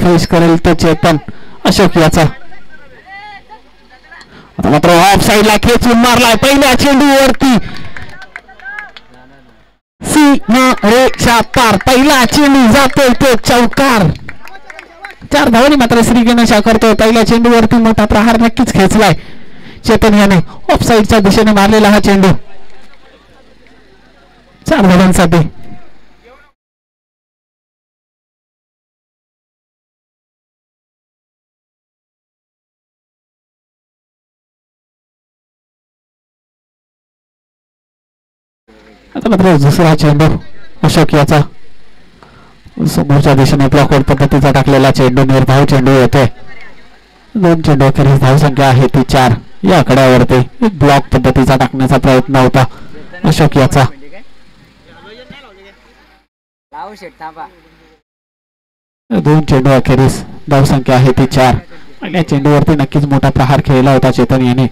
Face करेल तो चेतन अशोक याचा. आता मात्र ऑफ साइडला खेचून मारलाय पहिल्या चेंडूवरती सीमा रेषा पार. पहिला चेंडू जातोय तो चौकार. 4 धावांनी मात्र श्री गणेश करतोय. पहिल्या चेंडूवरती मोठा प्रहार नक्कीच खेचलाय चेतन याने. ऑफ साइडच्या दिशेने मारलेला हा चेंडू 4 धावांसाठी. आता मात्र दुसरा चेंडू अशोक याचा समोरच्या दिशेने ब्लॉकआउट पद्धतीचा टाकलेला चेंडू. निर्धाव चेंडू येतोय. 2 चेंडू अखेरीस धावसंख्या आहे ती 4. या आकड्यावरती एक ब्लॉक पद्धतीचा टाकण्याचा प्रयत्न होता अशोक याचा. 2 चेंडू अखेरीस धावसंख्या आहे ती 4. पहिल्या चेंडूवरती नक्कीच मोठा प्रहार खेळला होता चेतन याने.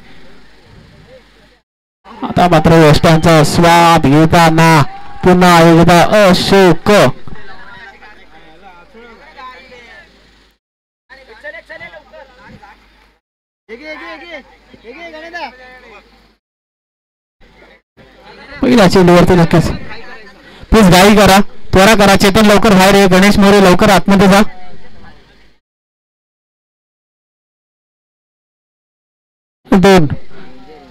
आता मात्र वेस्टांचा स्वाद घेताना पुन्हा एकदा अशोक. पहिल्या चेंडूवरती नक्कीच प्लीज गाई करा, त्वरा करा. चेतन लवकर बाहेर ये. गणेश मोरे लवकर आतमध्ये जा. दोन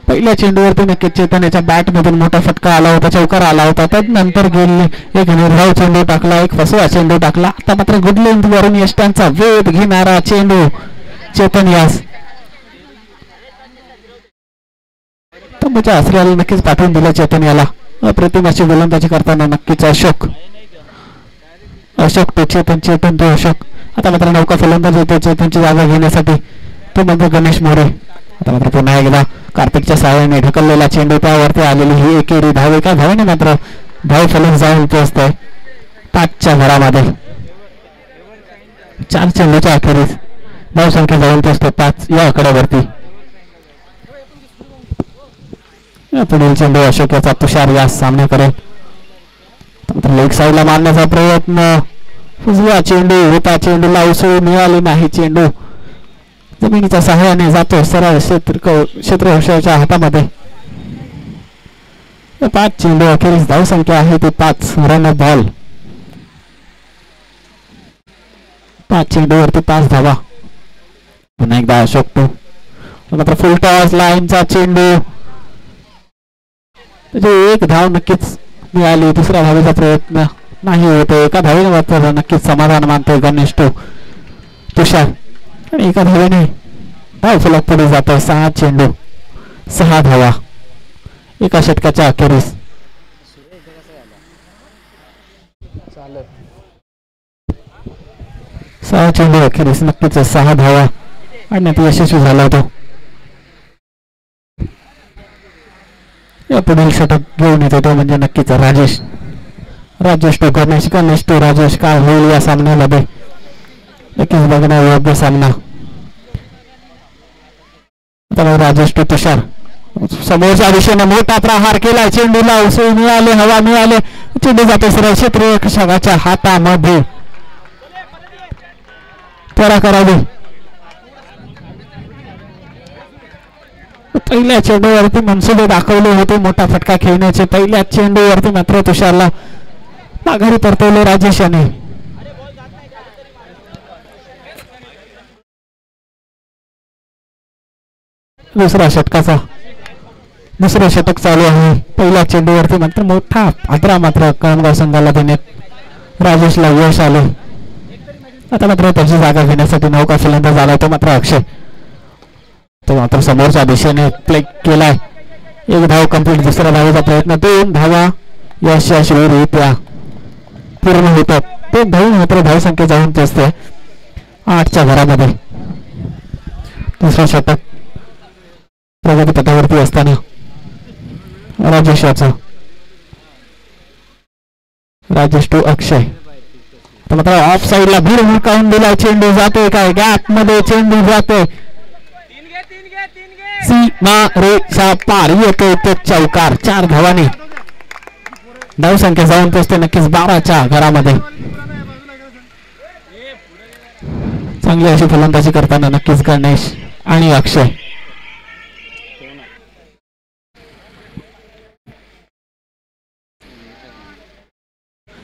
पहिल्या चेंडूवरती नक्कीच चेतन याच्या बॅट मधून मोठा फटका आला होता, चौकार आला होता. त्यानंतर गेले एक निर्धाव चेंडू टाकला, एक फसवा चेंडू टाकला. आता मात्र गुड लेंथ वरून यष्टांचा वेध घेणारा चेंडू चेतन यास तंबूच्या आश्रयाला नक्कीच पाठवून दिलं चेतन याला. अप्रतिम अशी गोलंदाजी करताना नक्कीच अशोक तो चेतन, चेतन तो अशोक. आता मात्र नौका फलंदाज होते चेतनची जागा घेण्यासाठी, तो म्हणजे गणेश मोरे. आता मात्र पुन्हा एकदा कार्तिकच्या सहाय्याने ढकललेला चेंडू, त्यावरती आलेली ही एकेरी धाव. एका धावेने मात्र धाव फलक जाऊन पोहोचतोय 5च्या घरामध्ये. 4 चेंडूच्या अखेरीस धाव संख्या जाऊन पोहोचते 5 या आकड्यावरती. पुढील चेंडू अशोक याचा तुषार यास सामना करेल. लेग साईडला मारण्याचा प्रयत्न, उजवा चेंडू होता, चेंडूला उसळून मिळाली नाही. चेंडू जमिनीच्या सहाय्याने जातो सरळ क्षेत्ररक्षकाच्या हातामध्ये. 5 चेंडू अखेरीस धाव संख्या आहे ती 5. Run ball. 5 चेंडूवरती 5 धावा. पुन्हा एकदा अशोक तो मात्र फुल टॉस लाईनचा चेंडू, त्याची 1 धाव नक्कीच मिळाली. दुसऱ्या धावेचा प्रयत्न नाही होतो. एका धावेने मात्र नक्कीच समाधान मानतोय गणेश तो तुषार. आणि एका धावेने धाव फलक पुढे जातोय. 6 चेंडू 6 धावा एका षटकाच्या अखेरीस. 6 चेंडू अखेरीस नक्कीच 6 धावा आणण्यात यशस्वी झाला होता. या पुढील षटक घेऊन येतो तो म्हणजे नक्कीच राजेश तो गणेश तो राजेश. काय होईल या सामन्यामध्ये नक्कीच बघणार योग्य सामना. आता राजेश तो तुषार समोरच्या दिशेने मोठा प्रहार केला, चेंडूला उसळून मिळाले, हवा मिळाले, चेंडू जातो सरळ क्षेत्ररक्षकाच्या हातामध्ये. त्वरा करावी. पहिल्या चेंडूवरती मनसुबे दाखवले होते मोठा फटका खेळण्याचे. पहिल्या चेंडूवरती मात्र तुषारला माघारी परतवले राजेश याने. दुसऱ्या षटक चालू आहे. पहिल्या चेंडूवरती मात्र मोठा आदरा मात्र कळमगाव संघाला देण्यात राजेशला यश आले. आता मात्र त्याची जागा घेण्यासाठी नौका फलंदाज आला तो मात्र अक्षय. तो मात्र समोरच्या दिशेने प्ले केलाय. 1 धाव कंप्लीट. दुसऱ्या धावेचा प्रयत्न. 2 धावा यशस्वीरित्या पूर्ण होतात. 2 धाव मात्र धाव संख्या जाऊन पोचते 8च्या घरामध्ये. दुसरं षटक प्रगतीपथावरती असताना राजेश टू अक्षय. मात्र ऑफ साइडला भीड मुकावून दिला. चेंडू जातोय काय गॅप मध्ये, चेंडू जातोय सीमा रेषा पार. येतोय तो चौकार. 4 धावाने धाव संख्या जाऊन पोचते नक्कीच 12च्या घरामध्ये. चांगली अशी फलंदाजी करताना नक्कीच गणेश आणि अक्षय.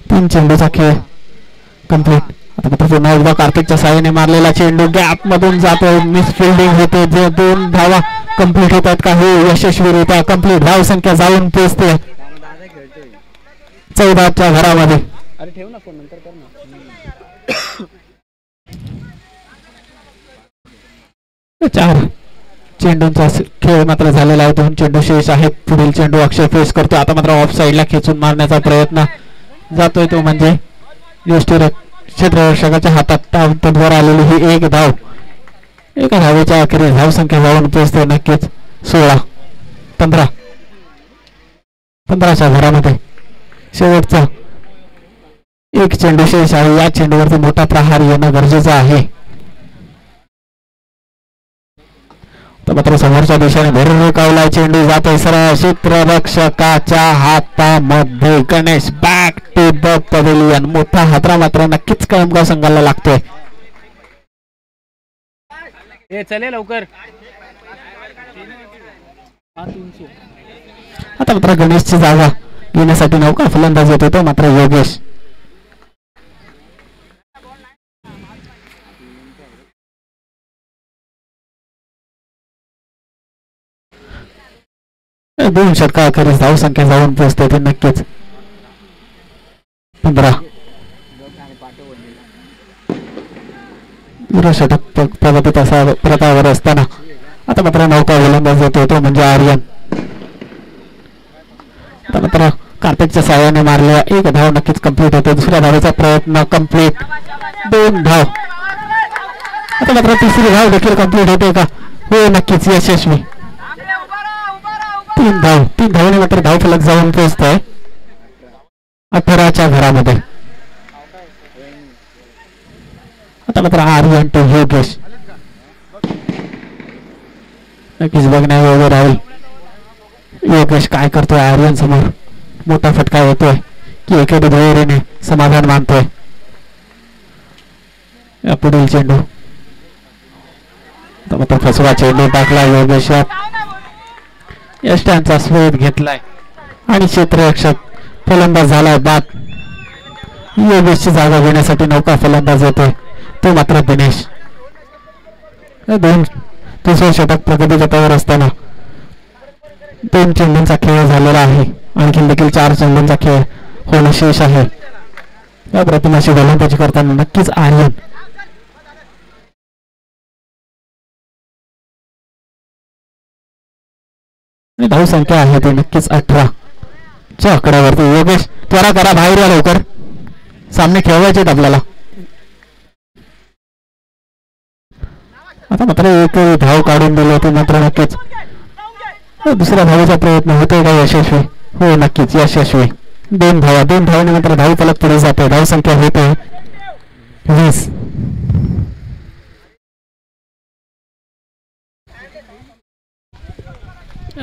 तीन चेंडूचा खेळ कंप्लीट. आता मात्र पुन्हा एकदा कार्तिकच्या साहाय्याने मारलेला चेंडू गॅप मधून जातोय. मिस फिल्डिंग होते. जे 2 धावा कंप्लीट होतात का हे यशस्वीरित्या कंप्लीट. धाव संख्या जाऊन पोहोचते 14च्या घरामध्ये. चार चेंडूंचा खेळ मात्र झालेला आहे. 2 चेंडू शेष आहेत. पुढील चेंडू अक्षय फेस करतो. आता मात्र ऑफ साइडला खेचून मारण्याचा प्रयत्न जातोय तो म्हणजे क्षेत्ररक्षकाच्या हातात वर आलेली ही एक धाव. एका धावेच्या अखेरीस धाव संख्या जाऊन पोहोचते नक्कीच 16. 15च्या घरामध्ये. शेवटचा एक चेंडू शेष आहे. या चेंडूवरती मोठा प्रहार येणं गरजेचं आहे. मात्र समोरच्या दिशेने भरून कावला चेंडू जातोय सरळ क्षेत्ररक्षकाच्या हातामध्ये. Ganesh back to the pavilion. मोठा हादरा मात्र नक्कीच कळमगाव संघाला लागतोय. चले लवकर. आता मात्र गणेशची जागा घेण्यासाठी नौका फलंदाज येतो तो मात्र योगेश. दोन षटका अखेरीस धाव संख्या जाऊन पोहोचते ते नक्कीच 15. षटक प्रतावर असताना आता मात्र नौका गोलंदाज येतो तो म्हणजे आर्यन. आता मात्र कार्तिकच्या साहाय्याने मारलेला एक धाव नक्कीच कंप्लीट होते. दुसऱ्या धावेचा प्रयत्न कंप्लीट. 2 धाव. आता मात्र तिसरी धाव देखील कंप्लीट होते का हो नक्कीच यशस्वी. 3 धाव. 3 धावने मात्र धाव फलक जाऊन पोहोचतोय 18च्या घरामध्ये. आता मात्र आर्यन टू योगेश. नक्कीच बघण्यायोग्य राहील योगेश काय करतोय आर्यन समोर. मोठा फटका येतोय की एकेरी दुहेरीने समाधान मानतोय. पुढील चेंडू मात्र फसवा चेंडू टाकला योगेश. यष्ट्यांचा स्वेद घेतलाय आणि क्षेत्ररक्षक फलंदाज झालाय बाद. योगेशची जागा घेण्यासाठी नौका फलंदाज येतोय तो मात्र दिनेश. 2 षटक प्रगती पथावर असताना 2 चेंडूंचा खेळ झालेला आहे. आणखी देखील 4 चेंडूंचा खेळ होणं शेष आहे. या प्रतिमाशी गोलंदाजी करताना नक्कीच आर्यन. धाव संख्या आहे ती नक्कीच 18च्या आकड्यावरती. योगेश त्वरा करा बाहेर या लवकर. सामने खेळवायचे आपल्याला. आता मात्र एक धाव काढून दिली होती मात्र नक्कीच दुसऱ्या धावेचा प्रयत्न होतोय का यशस्वी हो नक्कीच यशस्वी. 2 धावा. 2 धावाने मात्र धाव फलक पुढे जाते. धाव संख्या होते 20.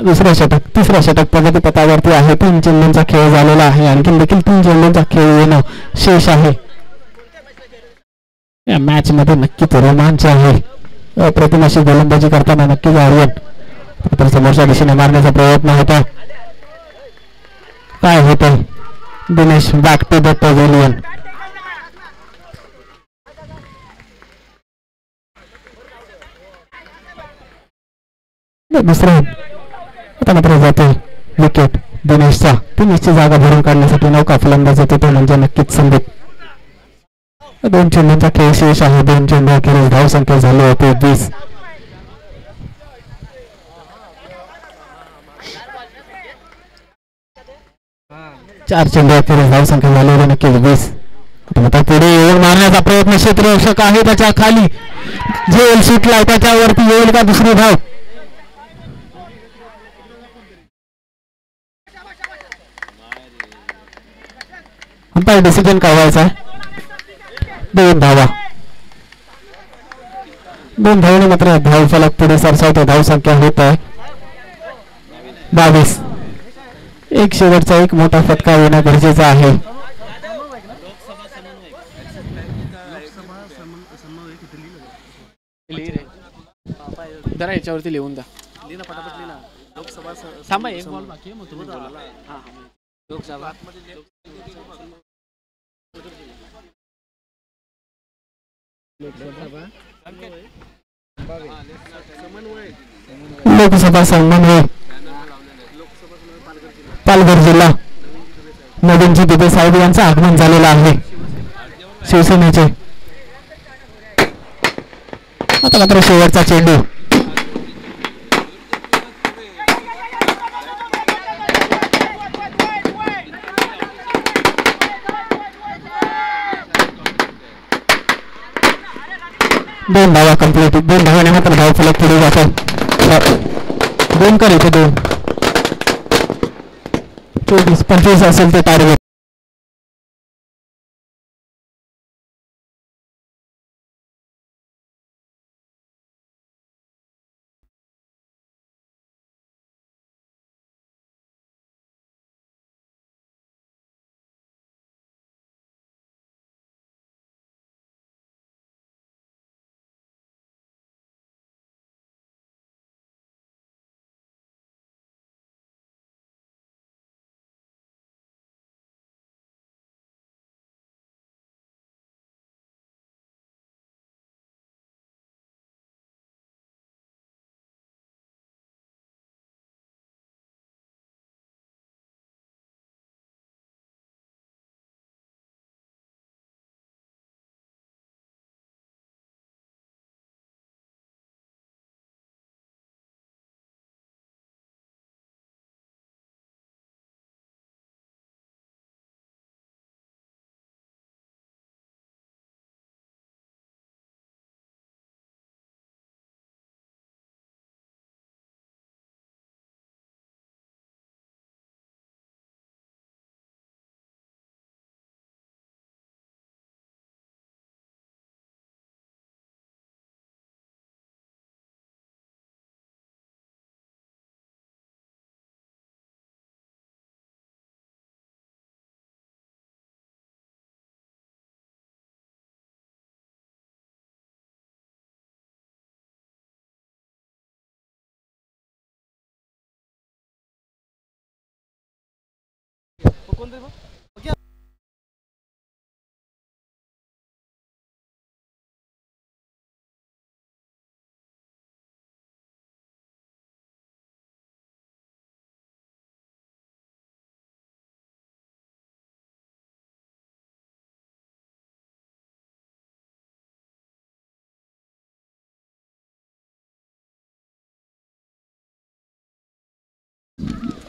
दुसऱ्या षटक. तिसऱ्या षटक प्रगती पथावरती आहे. 3 चेंडूंचा खेळ झालेला आहे. आणखी देखील 3 चेंडूंचा खेळ येणं शेष आहे. या मॅच मध्ये नक्कीच रोमांच आहे. प्रतिमाशी गोलंदाजी करताना नक्कीच आर्यन तर समोरच्या दिशेने मारण्याचा प्रयत्न होता. काय होतंय Dinesh back to the pavilion. दुसरा आता मात्र जाते विकेट दिनेशचा. दिनेशची जागा भरून काढण्यासाठी नौका फलंदाज येतो तो म्हणजे नक्कीच संदीप. 2 चेंडूंचा खेळ शेष आहे. 2 चेंडू अखेरीस धाव संख्या झाली होती 20. 4 चेंडू अखेरीस धाव संख्या झाली होती नक्कीच 20. आता पुढे येऊन मारण्याचा प्रयत्न क्षेत्ररक्षक आहे त्याच्या खाली. झेल सुटलाय त्याच्यावरती येईल का दुसरी धाव. अंपायर डिसिजन काढायचा आहे. 2 धावा. 2 धावने मात्र धाव फलक पुढे सरसावतो. धाव संख्या होत आहे 22. एक शेवटचा एक मोठा फटका येणं गरजेचं आहे. लिही रे जरा याच्यावरती लिहून द्या. थांबा एक बॉल बाकी आहे मग तुम्ही बोला. लोकसभा लोकसभा समन्वय पालघर जिल्हा नवीनजी दुबे साहेब यांचं आगमन झालेलं आहे शिवसेनेचे. आता मात्र शेवटचा चेंडू दोन धावा कंप्लीट. 2 धावाने मात्र धाव फलक पुढे जातो. 2 कर इथे 2. 24-25 असेल ते टार्गेट.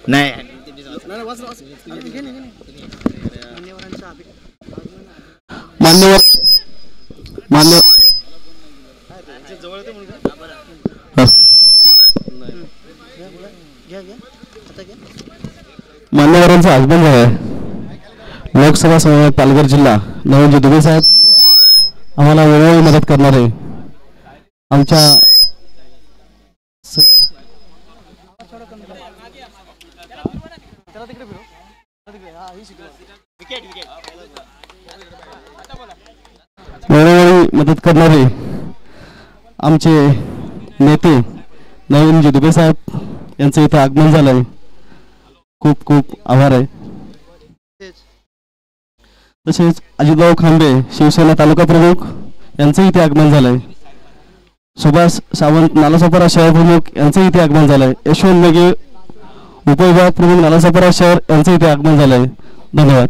नाही मान्यवर मान्य मान्यवरांचं आगमन झालंय. लोकसभा समन्वय पालघर जिल्हा नवीनजी दुबे साहेब आम्हाला वेळोवेळी मदत करणार आहे. आमच्या वेळोवेळी मदत करणारे आमचे नेते नवीनजी दुबे साहेब यांचं इथं आगमन झालंय. खूप खूप आभार आहे. तसेच अजितभाऊ खांबे शिवसेना तालुका प्रमुख यांचं इथे आगमन झालंय. सुभाष सावंत नालासोपारा शहर प्रमुख यांचं इथे आगमन झालंय. यशवंत मेघे उपविभाग प्रमुख नालासोपारा शहर यांचं इथे आगमन झालंय. धन्यवाद.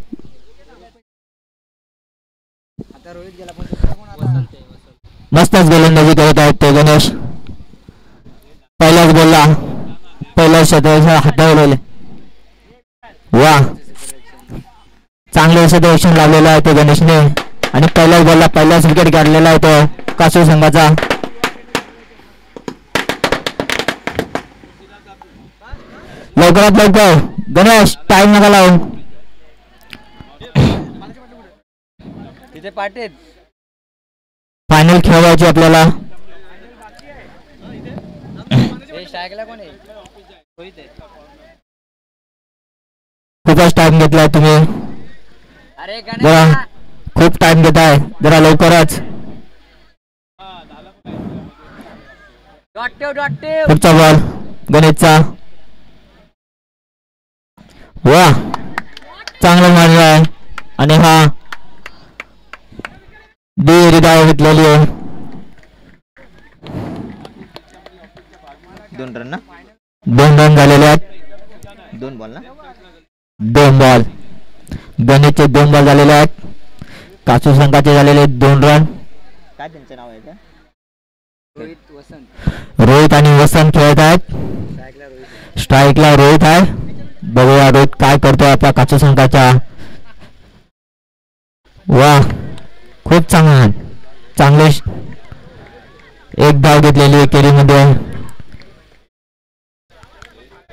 मस्तच गोलंदाजी करत आहेत ते गणेश. पहिलाच बोलला पहिल्या क्षेत्राच्या हातावलेले. वा चांगले क्षेत्ररक्षण लावलेलं आहे ते गणेशने आणि पहिल्याच बॉलला पहिलाच विकेट काढलेला आहे तो कासू संघाचा. लवकरात लवकर गणेश टाइम नका लावू. तिथे पाटील फायनल खेळवायची आपल्याला. खूपच टाइम घेतलाय तुम्ही. जरा खूप टाइम घेताय जरा लवकरच. पुढचा बॉल गणेशचा. वा चांगला मारला आहे आणि हा देरी धाव घेतलेली आहे. 2 रन ना, 2 रन झालेले आहेत. 2 बॉल ना, 2 बॉल गणेशचे 2 बॉल झालेले आहेत. कासू संघाचे झालेले 2 रन. काय त्यांचं नाव आहे का? रोहित आणि वसंत खेळत आहेत. स्ट्राईकला रोहित आहे. बघूया रोहित काय करतोय आपल्या कासू संघाच्या. वा खूप चांगले एक धाव घेतलेली आहे केरीमध्ये.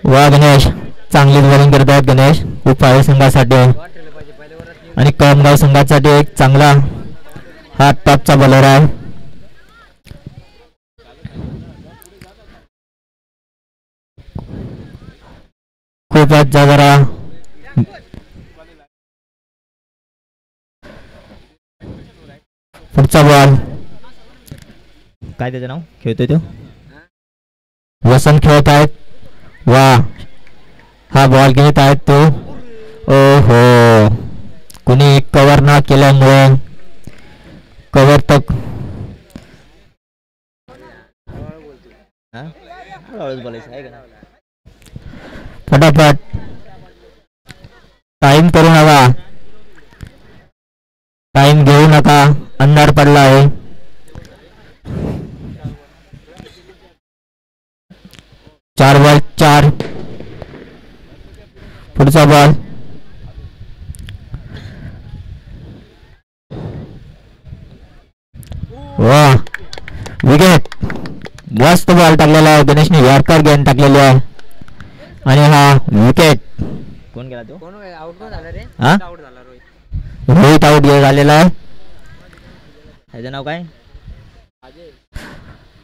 वा गणेश चांगलीच बॉलिंग करत आहेत गणेश उपाळे संघासाठी आणि कळमगाव संघासाठी एक चांगला हा टॉपचा बॉलर आहे. खूप जरा पुढचा बॉल काय त्याचं नाव खेळतोय तो? वसंत खेळत आहेत. वा हा बॉल घेत आहेत तो. ओहो कुणी कव्हर ना केल्यामुळे कव्हर तक बोलायचं आहे का? फटाफट टाइम करू नका, टाइम घेऊ नका, अंधार पडला आहे. चार बॉल 4. पुढचा बॉल वा विकेट. मस्त बॉल टाकलेला आहे गणेशने. यॉर्कर घेऊन टाकलेली आहे आणि हा विकेट. कोण गेला तो? हा रोहित आउट झालेला आहे. त्याचं नाव काय?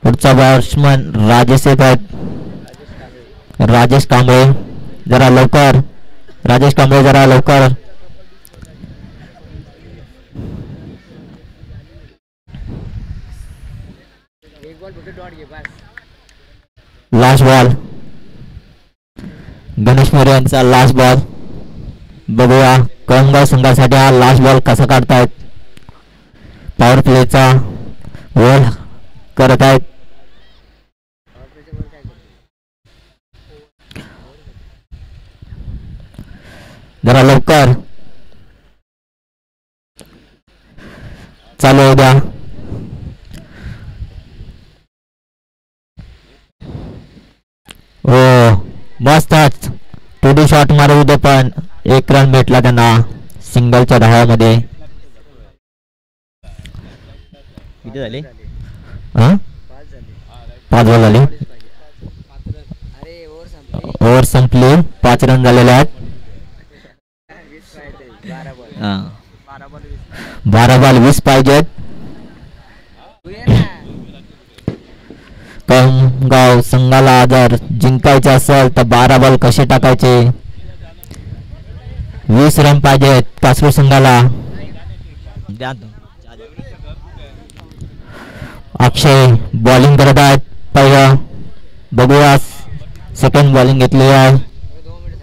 पुढचा बॅट्समन राजेश येत आहेत. राजेश कांबळे जरा लवकर. राजेश कांबळे जरा लवकर. लास्ट बॉल गणेश मोरे यांचा लास्ट बॉल. बघूया कळमगाव संघासाठी हा लास्ट बॉल कसा काढतायत. पॉवर प्लेचा बॉल करत आहेत. जरा लवकर चालू होऊ द्या. हो मस्तच 2D शॉट मारू होते पण 1 रन भेटला त्यांना सिंगलच्या धावामध्ये. किती झाले? 5 बॉल झाले. ओव्हर संपली. 5 रन झालेले आहेत. 12 बॉल 20 पाहिजेत. कळमगाव संघाला जर जिंकायचे असेल तर 12 बॉल कसे टाकायचे. 20 रन पाहिजेत कासरू संघाला. अक्षय बॉलिंग करत आहेत. पहिलं बघूया सेकंड बॉलिंग घेतली आहे.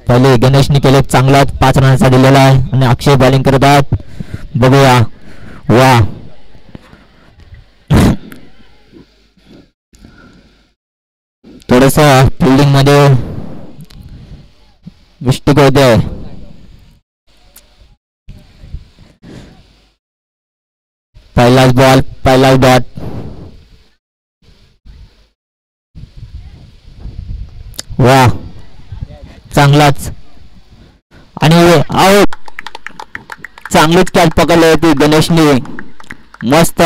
पहिले गणेशने केले चांगला 5 रनचा दिलेला आहे आणि अक्षय बॉलिंग करत आहेत. बघूया. वा थोडस फिल्डिंग मध्ये मिस्टेक होते. पहिलाच बॉल पहिलाच डॉट. वा चांगलाच आणि आउट. चांगलीच कॅच पकडली होती गणेशने. मस्त.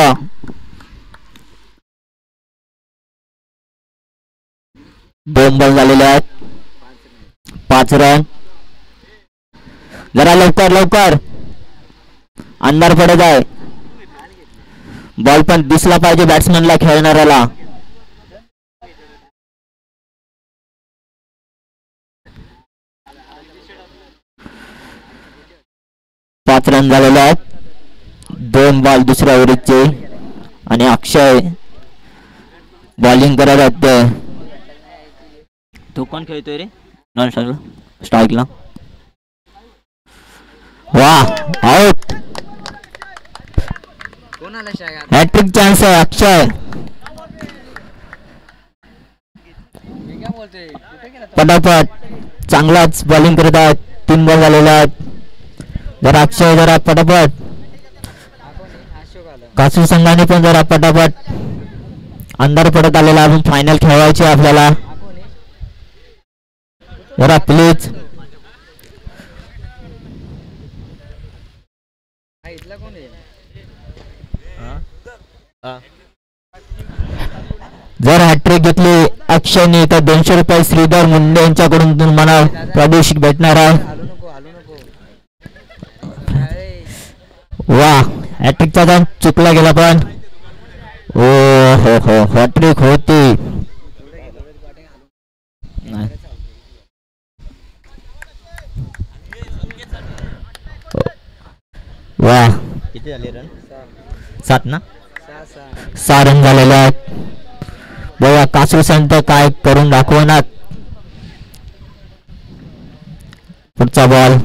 दोन बॉल झालेले आहेत. 5 रन. जरा लवकर लवकर अंधार पडत आहे. बॉल पण दिसला पाहिजे बॅट्समॅनला खेळणाऱ्याला. पाच रन झालेले आहेत. 2 बॉल दुसऱ्या ओव्हरचे आणि अक्षय बॉलिंग करत आहेत ते. तो कोण खेळतोय रे नॉन स्ट्राईकला? वा आउट. कोणाला शाळा हॅट्रिक चान्स आहे अक्षय. मी काय बोलतोय कुठे गेला तो? पटापट चांगलाच बॉलिंग करत आहेत. 3 बॉल झालेले आहेत. जरा अक्षय जरा पटापट. हा कोण आहे? हा अशोक आला. कासू संघाने पण जरा पटापट अंधार पडत आलेला. अजून फायनल खेळवायची आपल्याला. हा कोण आहे? जरा प्लीज. हा इथला कोण आहे? जर हॅट्रिक घेतली अक्षयने तर 200 रुपये श्रीधर मुंडे यांच्याकडून तुम्हाला प्रादेशिक भेटणार आहे. आलू नको आलू नको. अरे वा हॅट्रिकचा जण चुकला गेला पण. ओ हो हो हॅट्रिक होती. नाही. वा किती झाले रन? 7 ना? 6 6 रन झालेले आहेत. बघा कासू संत काय करून दाखवणार. पुढचा बॉल.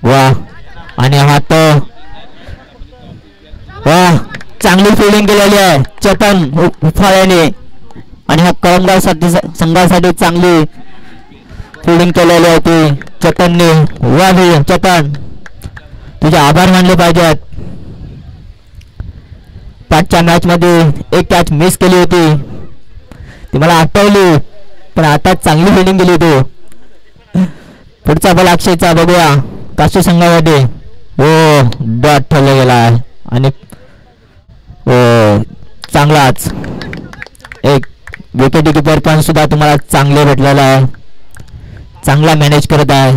वा आणि हा तो. वा चांगली फिल्डिंग केलेली आहे चेतन उफाळ्याने. आणि हा कळमगाव संघासाठी चांगली फिल्डिंग केलेली आहे ती चेतनने. वा चेतन तुझे आभार मानले पाहिजेत. पाचच्या मॅच मध्ये एक कॅच मिस केली होती ती मला आठवली पण आता चांगली फिल्डिंग केली तू. पुढचा बॉल अक्षयचा बघूया कासू संघामध्ये. हो डॉट ठेवला गेला आहे आणि हो चांगलाच एक विकेट कीपर पण सुद्धा तुम्हाला चांगले भेटलेला आहे. चांगला मॅनेज करत आहे.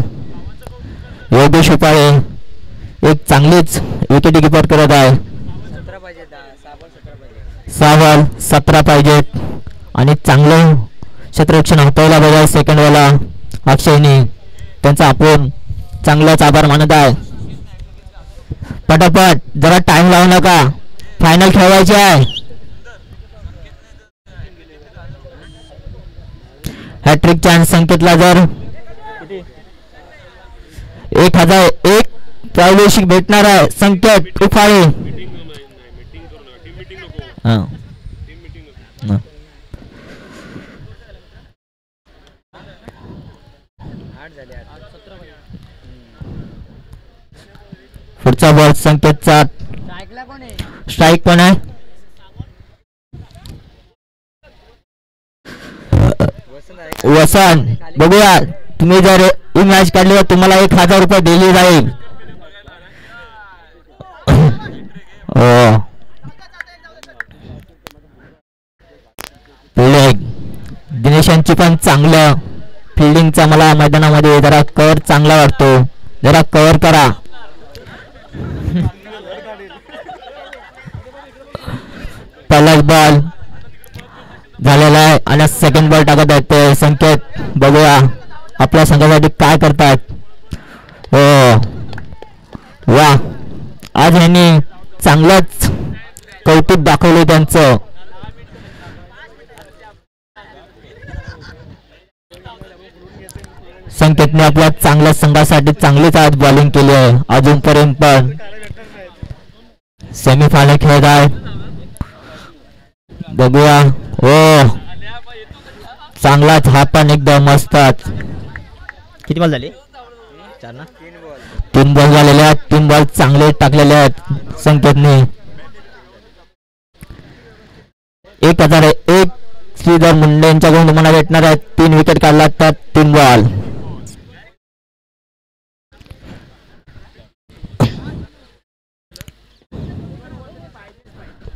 योगेश उपाळे एक चांगलीच विकेट कीपर करत आहे. 17 पाहिजे. 6 बॉल 17 पाहिजे. 6 बॉल 17 पाहिजेत आणि चांगलं क्षेत्ररक्षण हाताळला पाहिजे सेकंड वाला अक्षयने. त्यांचा आपण चांगलाच आभार मानत आहे. पटापट जरा टाइम लावू नका. फायनल खेळवायची आहे. हॅट्रिक चान्स संकेतला जर 1001 प्रादेशिक भेटणार आहे. संकेत उफाळे. हां 8 झाले 8 17 पाहिजे. पुढचा बॉल संकेतचा. ऐकला कोण आहे? स्ट्राईक पण आहे. वसंत आहे. वसंत बघूया तुम्ही जर ही मॅच काढली तर तुम्हाला 1000 रुपये दिले जाईल. हो फिल्डिंग दिनेश यांची पण चांगलं फिल्डिंगचा मला मैदानामध्ये जरा कव्हर चांगला वाटतो. जरा कव्हर करा. पहिलाच बॉल झालेला आहे आणि सेकंड बॉल टाकत आहेत ते संकेत. बघूया आपल्या संघासाठी काय करतात. हो वा आज यांनी चांगलंच कौतुक दाखवले त्यांचं. संकेतने आपल्या चांगल्या संघासाठी चांगलीच आज बॉलिंग केली आहे. अजूनपर्यंत पण सेमीफायनल खेळत आहे. बघूया हो चांगलाच हा पण एकदम मस्तच. किती बॉल झाले? 4 ना? 3 बॉल झालेले आहेत. 3 बॉल चांगले टाकलेले आहेत संकेतने. 1001 श्रीधर मुंडे यांच्याकडून तुम्हाला भेटणार आहेत. 3 विकेट काढला तर 3 बॉल.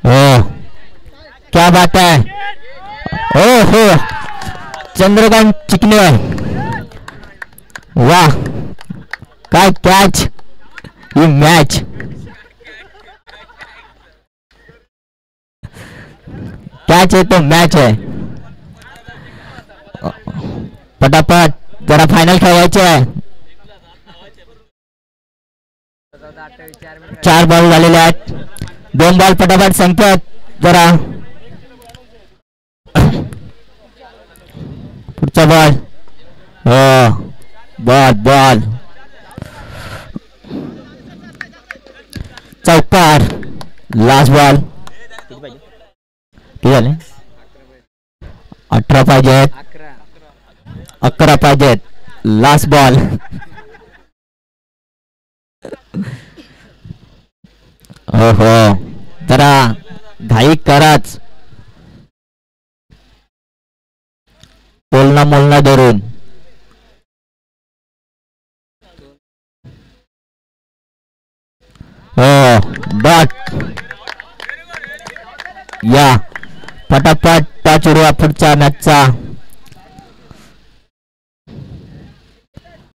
हो क्या बात है. हो हो चंद्रकांत चिकणे. वाह काय कॅच ही मॅच. कॅच आहे तो मॅच आहे. पटापट जरा फायनल खेळवायचे आहे. 4 बॉल झालेले आहेत. 2 बॉल पटापट संकेत जरा शेवटचा बॉल. हो बॉल बॉल चौकार. Last ball. किती पाहिजे? किती झाले? 18 पाहिजेत. 11 पाहिजेत. Last ball. हो जरा घाई कराच. बोलना मोलना धरून. हो डॉट. या पटापट टच उडवा पुढच्या मॅचचा.